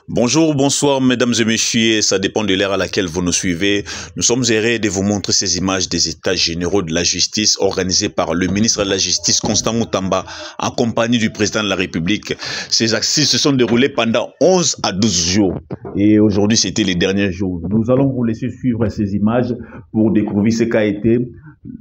Bonjour, bonsoir mesdames et messieurs, ça dépend de l'ère à laquelle vous nous suivez. Nous sommes heureux de vous montrer ces images des états généraux de la justice organisés par le ministre de la Justice Constant Moutamba en compagnie du président de la République. Ces assises se sont déroulées pendant 11 à 12 jours et aujourd'hui c'était les derniers jours. Nous allons vous laisser suivre ces images pour découvrir ce qu'a été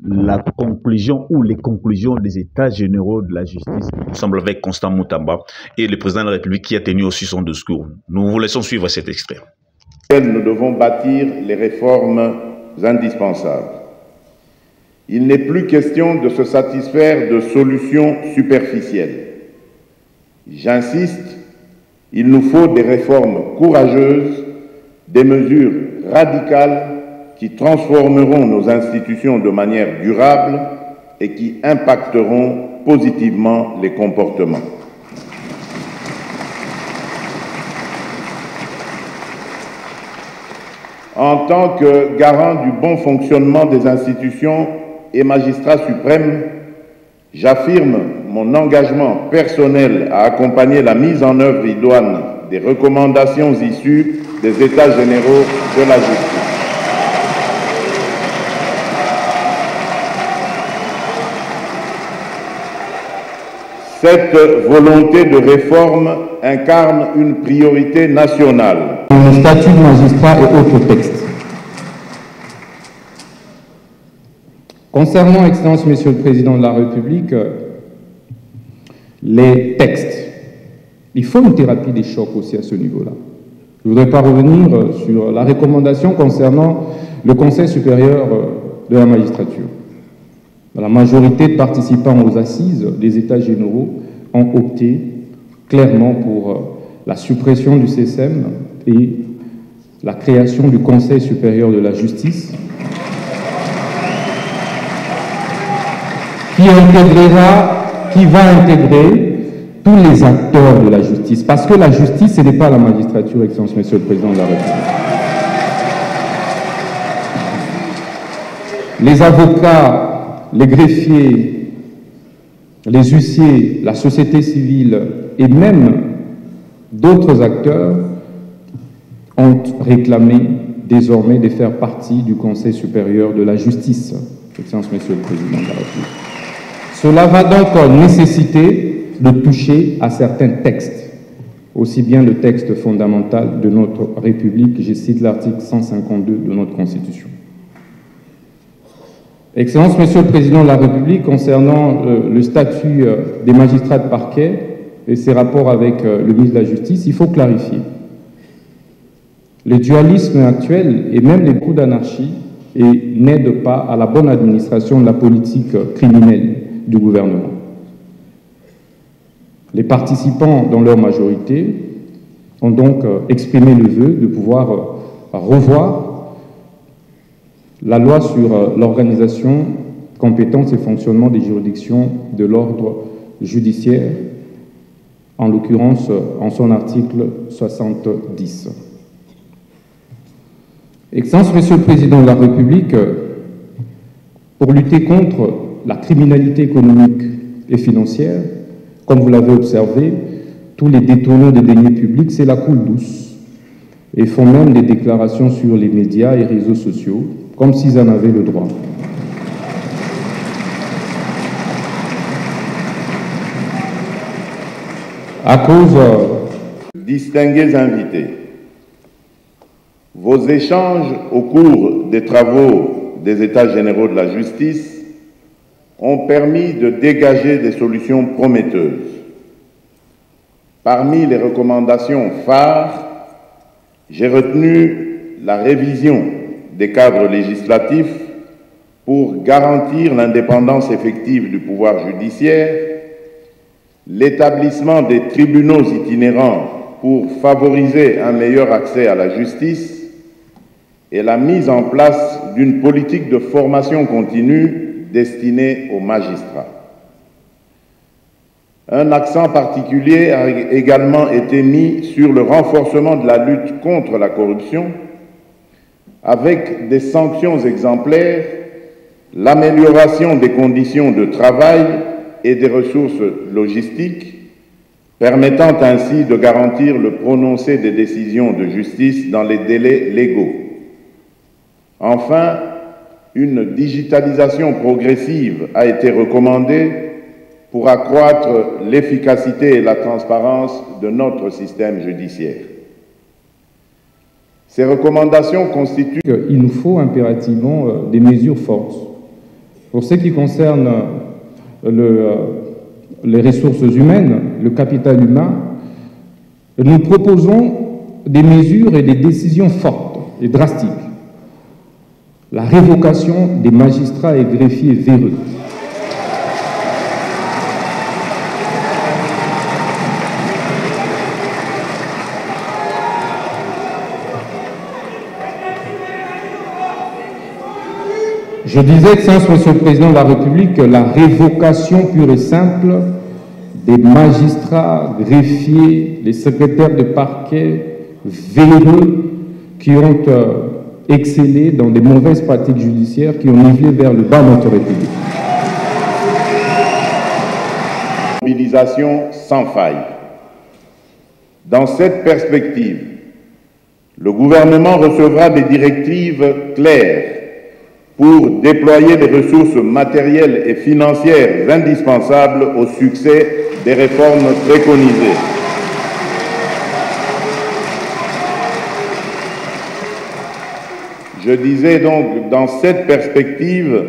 la conclusion ou les conclusions des états généraux de la justice. Nous sommes avec Constant Moutamba et le président de la République qui a tenu aussi son discours. Nous vous laissons suivre cet extrait. Nous devons bâtir les réformes indispensables. Il n'est plus question de se satisfaire de solutions superficielles. J'insiste, il nous faut des réformes courageuses, des mesures radicales qui transformeront nos institutions de manière durable et qui impacteront positivement les comportements. En tant que garant du bon fonctionnement des institutions et magistrat suprême, j'affirme mon engagement personnel à accompagner la mise en œuvre idoine des recommandations issues des États généraux de la justice. Cette volonté de réforme incarne une priorité nationale. Le statut de magistrat et autres textes. Concernant, Excellence, Monsieur le Président de la République, les textes, il faut une thérapie des chocs aussi à ce niveau-là. Je ne voudrais pas revenir sur la recommandation concernant le Conseil supérieur de la magistrature. La majorité de participants aux assises des États généraux ont opté clairement pour la suppression du CSM et la création du Conseil supérieur de la justice qui va intégrer tous les acteurs de la justice. Parce que la justice, ce n'est pas la magistrature, Excellence, Monsieur le Président de la République. Les avocats, les greffiers, les huissiers, la société civile et même d'autres acteurs ont réclamé désormais de faire partie du Conseil supérieur de la justice, Excellence, Monsieur le Président de la République. Cela va donc nécessiter de toucher à certains textes, aussi bien le texte fondamental de notre République, je cite l'article 152 de notre Constitution. Excellence, Monsieur le Président de la République, concernant le statut des magistrats de parquet et ses rapports avec le ministre de la Justice, il faut clarifier. Le dualisme actuel et même les coups d'anarchie n'aident pas à la bonne administration de la politique criminelle du gouvernement. Les participants, dans leur majorité, ont donc exprimé le vœu de pouvoir revoir la loi sur l'organisation, compétence et fonctionnement des juridictions de l'ordre judiciaire, en l'occurrence en son article 70. Excellence, Monsieur le Président de la République, pour lutter contre la criminalité économique et financière, comme vous l'avez observé, tous les détourneurs des deniers publics, c'est la coule douce et font même des déclarations sur les médias et réseaux sociaux, comme s'ils en avaient le droit. À cause... Distingués invités, vos échanges au cours des travaux des États généraux de la justice ont permis de dégager des solutions prometteuses. Parmi les recommandations phares, j'ai retenu la révision des cadres législatifs pour garantir l'indépendance effective du pouvoir judiciaire, l'établissement des tribunaux itinérants pour favoriser un meilleur accès à la justice et la mise en place d'une politique de formation continue destinée aux magistrats. Un accent particulier a également été mis sur le renforcement de la lutte contre la corruption, avec des sanctions exemplaires, l'amélioration des conditions de travail et des ressources logistiques, permettant ainsi de garantir le prononcé des décisions de justice dans les délais légaux. Enfin, une digitalisation progressive a été recommandée pour accroître l'efficacité et la transparence de notre système judiciaire. Ces recommandations constituent... Il nous faut impérativement des mesures fortes. Pour ce qui concerne les ressources humaines, le capital humain, nous proposons des mesures et des décisions fortes et drastiques. La révocation des magistrats et greffiers véreux. Je disais, Excellence, Monsieur le Président de la République, la révocation pure et simple des magistrats, greffiers, les secrétaires de parquet véreux qui ont excellé dans des mauvaises pratiques judiciaires qui ont nivelé vers le bas notre République. Mobilisation sans faille. Dans cette perspective, le gouvernement recevra des directives claires pour déployer les ressources matérielles et financières indispensables au succès des réformes préconisées. Je disais donc, dans cette perspective,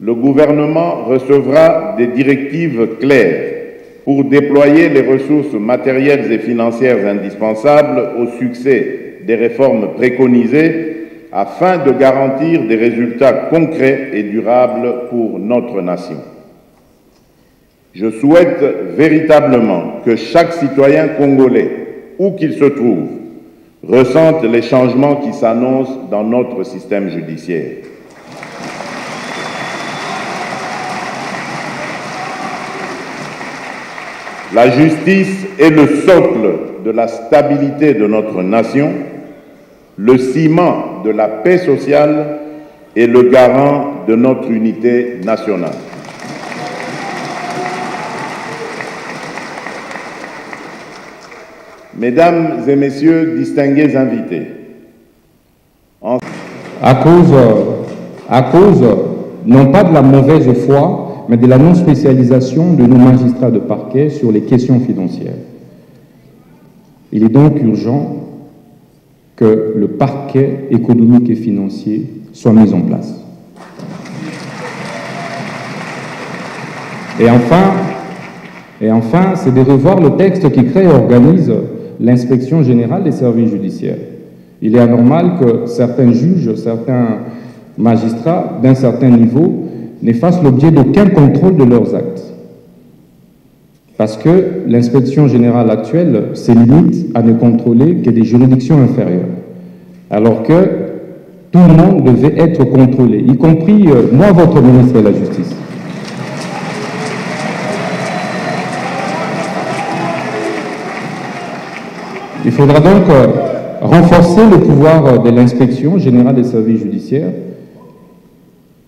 le gouvernement recevra des directives claires pour déployer les ressources matérielles et financières indispensables au succès des réformes préconisées afin de garantir des résultats concrets et durables pour notre nation. Je souhaite véritablement que chaque citoyen congolais, où qu'il se trouve, ressente les changements qui s'annoncent dans notre système judiciaire. La justice est le socle de la stabilité de notre nation, le ciment de la paix sociale et le garant de notre unité nationale. Mesdames et messieurs, distingués invités, à cause non pas de la mauvaise foi, mais de la non-spécialisation de nos magistrats de parquet sur les questions financières. Il est donc urgent que le parquet économique et financier soit mis en place. Et enfin, c'est de revoir le texte qui crée et organise l'inspection générale des services judiciaires. Il est anormal que certains juges, certains magistrats d'un certain niveau ne fassent l'objet d'aucun contrôle de leurs actes. Parce que l'inspection générale actuelle se limite à ne contrôler que des juridictions inférieures. Alors que tout le monde devait être contrôlé, y compris moi, votre ministre de la Justice. Il faudra donc renforcer le pouvoir de l'inspection générale des services judiciaires,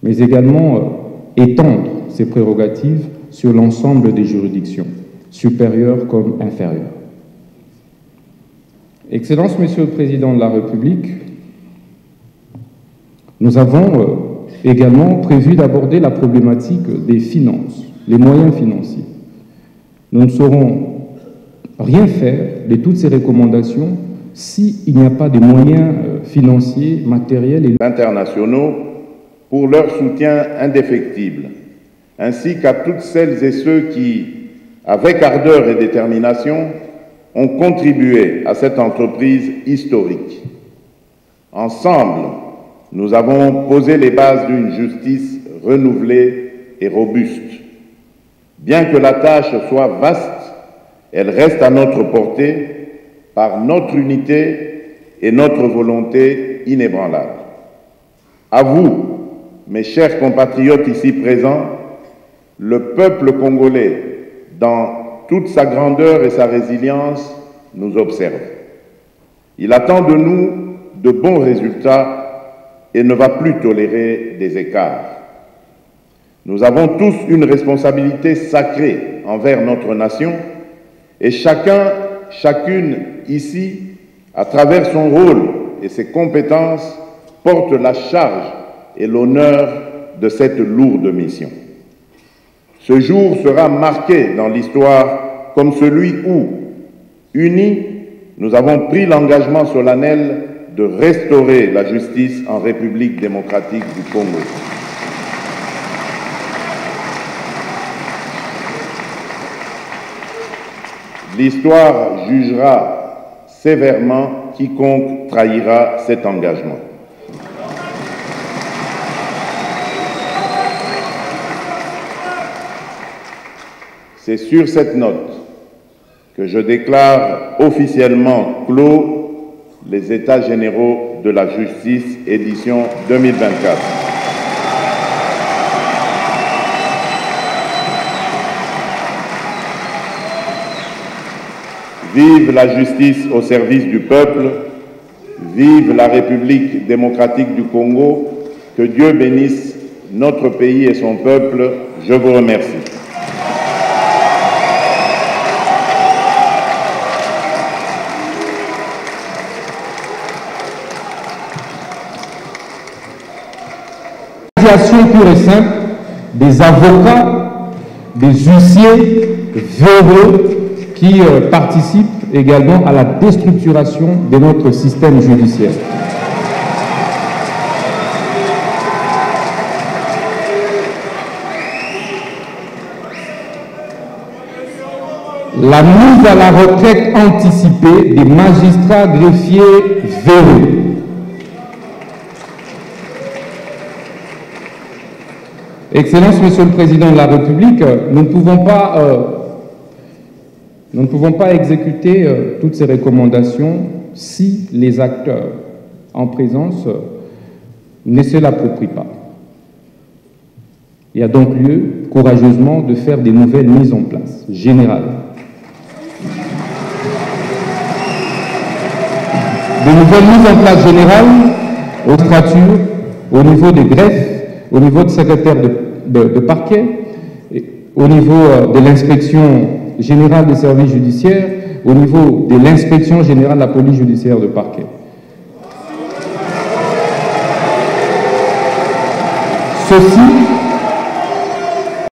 mais également étendre ses prérogatives sur l'ensemble des juridictions, supérieures comme inférieures. Excellence, Monsieur le Président de la République, nous avons également prévu d'aborder la problématique des finances, les moyens financiers. Nous ne saurons rien faire de toutes ces recommandations s'il n'y a pas de moyens financiers, matériels et internationaux pour leur soutien indéfectible, ainsi qu'à toutes celles et ceux qui, avec ardeur et détermination, ont contribué à cette entreprise historique. Ensemble, nous avons posé les bases d'une justice renouvelée et robuste. Bien que la tâche soit vaste, elle reste à notre portée par notre unité et notre volonté inébranlable. À vous, mes chers compatriotes ici présents, le peuple congolais, dans toute sa grandeur et sa résilience, nous observe. Il attend de nous de bons résultats et ne va plus tolérer des écarts. Nous avons tous une responsabilité sacrée envers notre nation Et chacune ici, à travers son rôle et ses compétences, porte la charge et l'honneur de cette lourde mission. Ce jour sera marqué dans l'histoire comme celui où, unis, nous avons pris l'engagement solennel de restaurer la justice en République démocratique du Congo. L'histoire jugera sévèrement quiconque trahira cet engagement. C'est sur cette note que je déclare officiellement clos les États généraux de la justice édition 2024. Vive la justice au service du peuple, vive la République démocratique du Congo, que Dieu bénisse notre pays et son peuple. Je vous remercie. Pure et simple des avocats, des huissiers véreux qui participent également à la déstructuration de notre système judiciaire. La mise à la retraite anticipée des magistrats greffiers véreux. Excellence, Monsieur le Président de la République, nous ne pouvons pas exécuter toutes ces recommandations si les acteurs en présence ne se l'approprient pas. Il y a donc lieu, courageusement, de faire des nouvelles mises en place, générales. De nouvelles mises en place générales aux statuts, au niveau des greffes, au niveau de secrétaire de parquet, au niveau de l'inspection générale des services judiciaires, au niveau de l'inspection générale de la police judiciaire de parquet. Ceci